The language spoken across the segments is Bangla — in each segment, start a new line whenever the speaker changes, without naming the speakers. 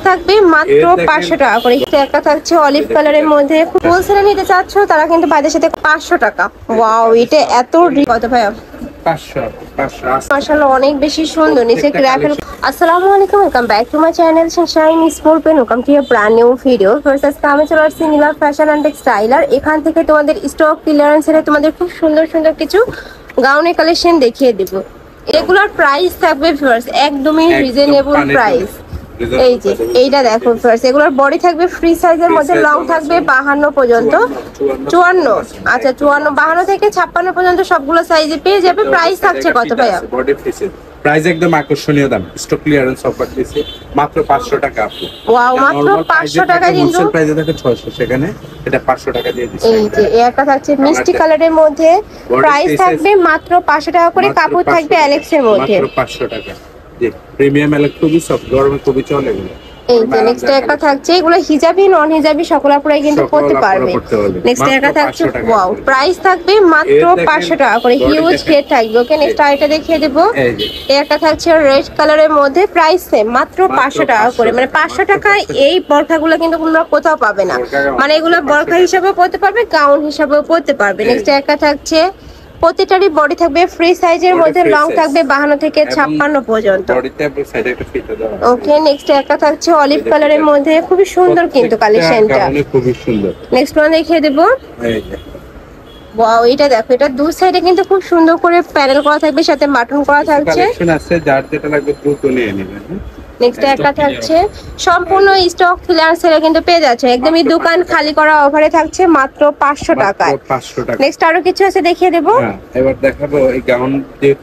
থাকবে মাত্র 500 টাকা করে। একটা থাকছে অলিভ কালারের মধ্যে, হোলসেলে নিতে চাচ্ছ তারা কিন্তু ভাইদের সাথে 500 টাকা। ওয়াও, এটা এত কত ভাইয়া?
500
মাশাআল্লাহ, অনেক বেশি সুন্দর। নিচে গ্রাফেল। আসসালামু আলাইকুম, welcome back to my channel sunshine small pen. Welcome to a brand new video. First আজকে আমি চলে আসছি নীলা ফ্যাশন অ্যান্ড টেক্সটাইলার। এখান থেকে তোমাদের স্টক ক্লিয়ারেন্সে তোমাদের খুব সুন্দর সুন্দর কিছু গাউনের কালেকশন দেখিয়ে দেব। এগুলোর প্রাইস থাকবে ফার্স্ট একদমই রিজনেবল প্রাইস। এই যে এইটা দেখো ফার্স্ট, এগুলোর বডি থাকবে ফ্রি সাইজের মধ্যে, লং থাকবে 52 পর্যন্ত, 54, আচ্ছা 54, 52 থেকে 56 পর্যন্ত সবগুলো সাইজে পেয়ে যাবে। প্রাইস থাকছে কত ভাইয়া?
বডি ফিসে প্রাইস একদম আকর্ষণীয় দাম, স্টক ক্লিয়ারেন্স অফার দিয়েছে মাত্র 500 টাকা আপু।
ওয়াও, মাত্র 500 টাকা। কিন্তু
হোলসেল প্রাইসে থাকে 600, সেখানে এটা 500 টাকা দিয়ে দিচ্ছি।
এই যে একটা থাকছে মিষ্টি কালারের মধ্যে, প্রাইস থাকবে মাত্র 500 টাকা করে। কাপড় থাকবে অ্যালেক্সের মধ্যে,
মাত্র 500 টাকা। জি, প্রিমিয়াম অ্যালেক্স, খুবই সফট, গরমে খুবই চলে এগুলো।
এই যে নেক্সট একটা থাকছে, এগুলো হিজাবি নন হিজাবি সকল আপুরাই কিন্তু পড়তে পারবে। নেক্সট একটা থাকছে, ওয়াও, প্রাইস থাকবে মাত্র 500 টাকা করে। হিউজ হেড থাকবে। ওকে, নেক্সট আইটা দেখিয়ে দেব। এই একটা থাকছে রেড কালারের মধ্যে, প্রাইস সেম মাত্র 500 টাকা করে। মানে 500 টাকায় এই বরখাগুলো কিন্তু তোমরা কোথাও পাবে না। মানে এগুলো বরখা হিসাবেও পড়তে পারবে, গাউন হিসাবেও পড়তে পারবে। নেক্সট একটা থাকছে, প্রতিটারই বডি থাকবে ফ্রি সাইজের মধ্যে, লং থাকবে 52 থেকে 56 পর্যন্ত। ওকে, নেক্সট একটা থাকছে অলিভ কালারের মধ্যে, খুবই সুন্দর কিন্তু কালেকশনটা,
খুবই সুন্দর।
নেক্সট ওয়ান দেখিয়ে দেব। ওয়াও, এটা দেখো, এটা দু সাইডে কিন্তু খুব সুন্দর করে প্যানেল করা থাকবে, সাথে বাটন করা থাকছে।
কালেকশন আছে, যার যেটা লাগবে দ্রুত নিয়ে নেবেন।
নেক্সট একটা থাকছে সম্পূর্ণ স্টক ক্লিয়ারেন্সে কিন্তু পেয়ে যাচ্ছে, একদমই দোকান খালি করা অফারে থাকছে মাত্র 500 টাকায়।
500 টাকা।
নেক্সট আরো কিছু আছে দেখিয়ে দেব।
হ্যাঁ, এবার দেখাবো এই গাউন,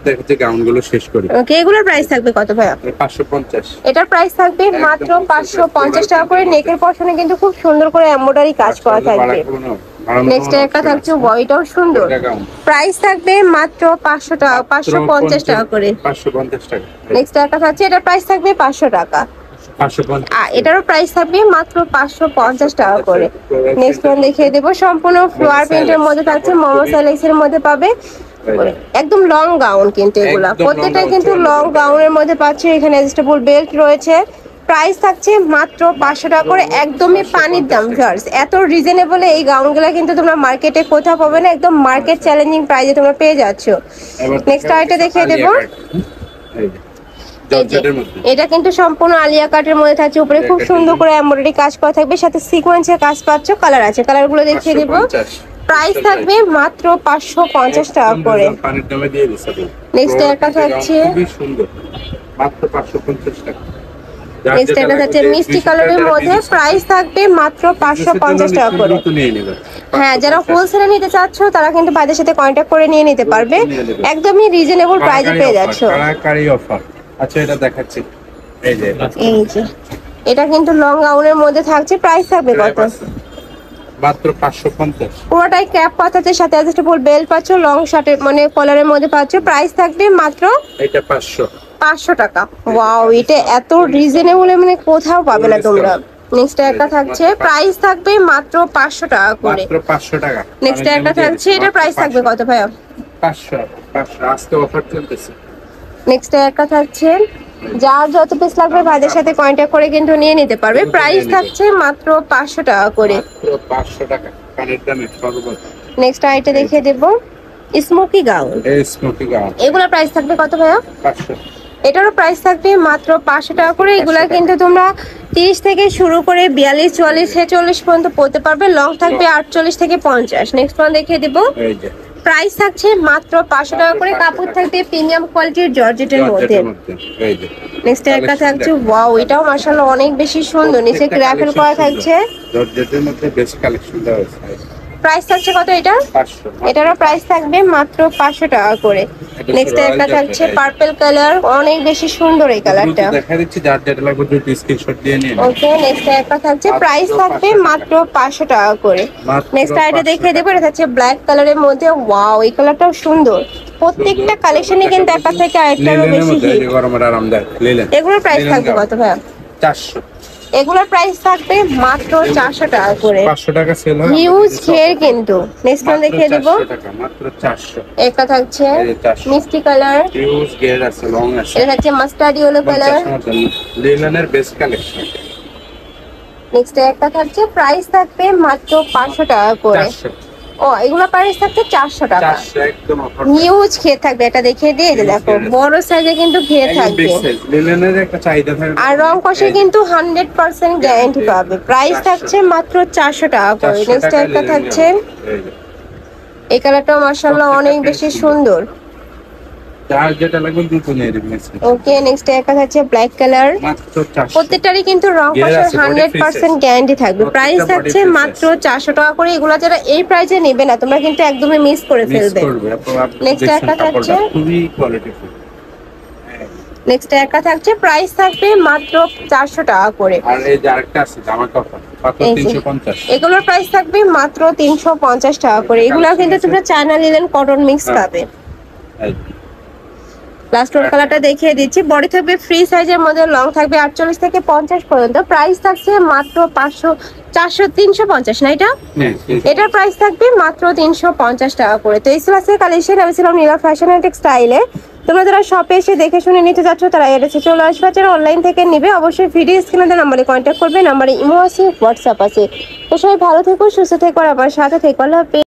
দেখতে গাউনগুলো শেষ করি।
ওকে, এগুলোর প্রাইস থাকবে কত ভাইয়া?
550।
এটার প্রাইস থাকবে মাত্র 550 টাকা করে। নেকের পশনে কিন্তু খুব সুন্দর করে এমব্রয়ডারি কাজ করা থাকবে। নেক্সট একটা থাকছে, ওয়াইটাও সুন্দর, প্রাইস থাকবে মাত্র 500 টাকা, 550 টাকা করে।
550 টাকা।
নেক্সট একটা থাকছে, এটার প্রাইস থাকবে 500 টাকা।
550।
এটারও প্রাইস থাকবে মাত্র 550 টাকা করে। নেক্সট ওয়ান দেখিয়ে দেব, সম্পূর্ণ ফ্লোয়ার প্রিন্টের মধ্যে থাকছে, মোমো সাইলেক্সের মধ্যে পাবে। একদম লং গাউন কিন্তু এগুলা প্রত্যেকটাই কিন্তু লং গাউনের মধ্যে পাচ্ছে। এখানে অ্যাডজাস্টেবল বেল্ট রয়েছে। প্রাইস থাকছে মাত্র 500 টাকা করে, একদমই পানির দাম ভিউয়ার্স। এত রিজনেবল এই গাউনগুলো কিন্তু তোমরা মার্কেটে কোথাও পাবে না, একদম মার্কেট চ্যালেঞ্জিং প্রাইসে তোমরা পেয়ে যাচ্ছ। নেক্সট আইটা দেখিয়ে দেব। এটা কিন্তু সম্পূর্ণ আলিয়া কাটের মধ্যে থাকছে, উপরে খুব সুন্দর করে এমব্রয়ডারি কাজ করা থাকবে, সাথে সিকোয়েন্সের কাজ পাচ্ছ। কালার আছে, কালারগুলো দেখিয়ে দেব। প্রাইস থাকবে মাত্র 550 টাকা করে। নেক্সট একটা থাকছে,
খুবই সুন্দর, মাত্র 550 টাকা।
নেক্সট একটা থাকছে মিষ্টি কালারের মধ্যে, প্রাইস থাকবে মাত্র 550 টাকা করে। হ্যাঁ, যারা হোলসেলে নিতে চাচ্ছ তারা কিন্তু ভাইদের সাথে কন্ট্যাক্ট করে নিয়ে নিতে পারবে, একদমই রিজনেবল প্রাইসে পেয়ে যাচ্ছ।
কারি অফার। আচ্ছা, এটা দেখাচ্ছি, এই যে
এটা কিন্তু লং গাউনের মধ্যে থাকছে, প্রাইস থাকবে কত?
মাত্র 550।
পুরোটাই ক্যাপ পাতাতে, সাথে অ্যাডজাস্টেবল বেল্ট পাচ্ছ, লং শার্টের মানে কলারের মধ্যে পাচ্ছ। প্রাইস থাকবে মাত্র
এটা 500
টাকা। ওয়াও, এটা এত রিজনেবল মানে কোথাও পাবে না তোমরা। নেক্সট একটা থাকছে, প্রাইস থাকবে মাত্র 500 টাকা করে।
মাত্র 500 টাকা।
নেক্সট একটা থাকছে, এটা প্রাইস থাকবে কত ভাইয়া?
500 আজকে অফার চলতেছে।
নেক্সট একটা থাকছে, যার যত পিস লাগবে ভাইদের সাথে কন্ট্যাক্ট করে কিন্তু নিয়ে নিতে পারবে। প্রাইস থাকছে মাত্র 500 টাকা করে।
মাত্র 500 টাকা, কানের দামে সর্বোচ্চ।
নেক্সট আইটা দেখিয়ে দেব, স্মোকি গাউন।
এই স্মোকি গাউন,
এগুলোর প্রাইস থাকবে কত ভাইয়া?
500।
এটারও প্রাইস থাকবে মাত্র 500 টাকা করে। এগুলা কিন্তু তোমরা 30 থেকে শুরু করে 42, 44, 46 পর্যন্ত পড়তে পারবে, লং থাকবে 48 থেকে 50। নেক্সট ওয়ান দেখিয়ে দেব। প্রাইস থাকছে মাত্র 500 টাকা করে। কাপড় থাকবে প্রিমিয়াম কোয়ালিটির জর্জেটের মধ্যে। নেক্সট একটা থাকছে, ওয়াও, এটাও মাশাআল্লাহ অনেক বেশি সুন্দর, নিচে গ্রাফেল করা থাকছে,
জর্জেটের মধ্যে বেস্ট কালেকশন দেওয়া আছে।
প্রাইস থাকছে কত এটা?
500।
এটারও প্রাইস থাকবে মাত্র 500 টাকা করে। নেক্সট একটা থাকছে পার্পল কালার, অনেক বেশি সুন্দর এই কালারটা।
দেখা দিচ্ছি, যার যেটা লাগবে দুটো স্ক্রিনশট দিয়ে নিন।
ওকে, নেক্সট একটা থাকছে, প্রাইস থাকবে মাত্র 500 টাকা করে। নেক্সট আইটা দেখিয়ে দেব, এটা থাকছে ব্ল্যাক কালারের মধ্যে। ওয়াও, এই কালারটাও সুন্দর। প্রত্যেকটা কালেকশনে কিন্তু একটা থেকে আরেকটারও বেশি হিট। এগুলোর প্রাইস থাকবে কত ভাইয়া?
400।
এগুলোর প্রাইস থাকবে মাত্র 400 টাকা করে।
500 টাকা সেল হয়,
হিউজ ঘের কিন্তু। নেক্সট ওয়ান দেখিয়ে দেব।
মাত্র 400।
একটা থাকছে মিষ্টি কালার,
হিউজ ঘের আছে, লং আছে।
এটা থাকছে মাস্টার্ড ইয়েলো কালার,
লিনেনের বেস্ট কালেকশন।
নেক্সট একটা থাকছে, প্রাইস থাকবে মাত্র 500 টাকা করে।
400
ও এগুলো প্রাইস থাকছে 400 টাকা।
400 একদম অফার।
হিউজ ঘের থাকবে, এটা দেখিয়ে দিয়ে এই যে দেখো বড় সাইজে কিন্তু ঘের থাকবে।
লিনেনের একটা চাহিদা থাকে।
আর রং কষে কিন্তু 100% গ্যারান্টি পাবে। প্রাইস থাকছে মাত্র 400 টাকা করে। নেক্সট একটা থাকছে, এই কালারটা মাশাআল্লাহ অনেক বেশি সুন্দর।
যার যেটা লাগবে দ্রুত নিয়ে নেবেন।
ওকে নেক্সট একটা থাকছে ব্ল্যাক কালার।
মাত্র 400।
প্রত্যেকটারই কিন্তু রং কষে 100% গ্যারান্টি থাকবে। প্রাইস থাকছে মাত্র 400 টাকা করে। এগুলা যারা এই প্রাইসে নেবে না তোমরা কিন্তু একদমই মিস করে ফেলবে। নেক্সট একটা থাকছে,
খুবই কোয়ালিটিফুল।
নেক্সট একটা থাকছে, প্রাইস থাকবে মাত্র 400 টাকা করে।
আর এই যে আরেকটা আছে জামা কাপড় মাত্র 350।
এগুলোর প্রাইস থাকবে মাত্র 350 টাকা করে। এগুলো কিন্তু তোমরা চায়না লিনেন কটন মিক্স পাবে। লাস্ট ওর কালারটা দেখিয়ে দিচ্ছি। বডি থাকবে ফ্রি সাইজের মধ্যে, লং থাকবে 48 থেকে 50 পর্যন্ত। প্রাইস থাকছে মাত্র 350 না এটা? এটার প্রাইস থাকবে মাত্র 350 টাকা করে। তো এই ছিল আজকের কালেকশন। আমি ছিলাম নীলা ফ্যাশন এন্ড টেক্সটাইলে। তোমরা যারা শপে এসে দেখে শুনে নিতে যাচ্ছ তারা এড্রেসে চলে আসবে, যারা অনলাইন থেকে নিবে অবশ্যই ভিডিও স্ক্রিনে দেওয়া নাম্বারে কন্ট্যাক্ট করবে। নাম্বারে ইমো আছে, হোয়াটসঅ্যাপ আছে। তো সবাই ভালো থেকো, সুস্থ থেকো, আর আমার সাথে থেকো। আল্লাহ হাফেজ।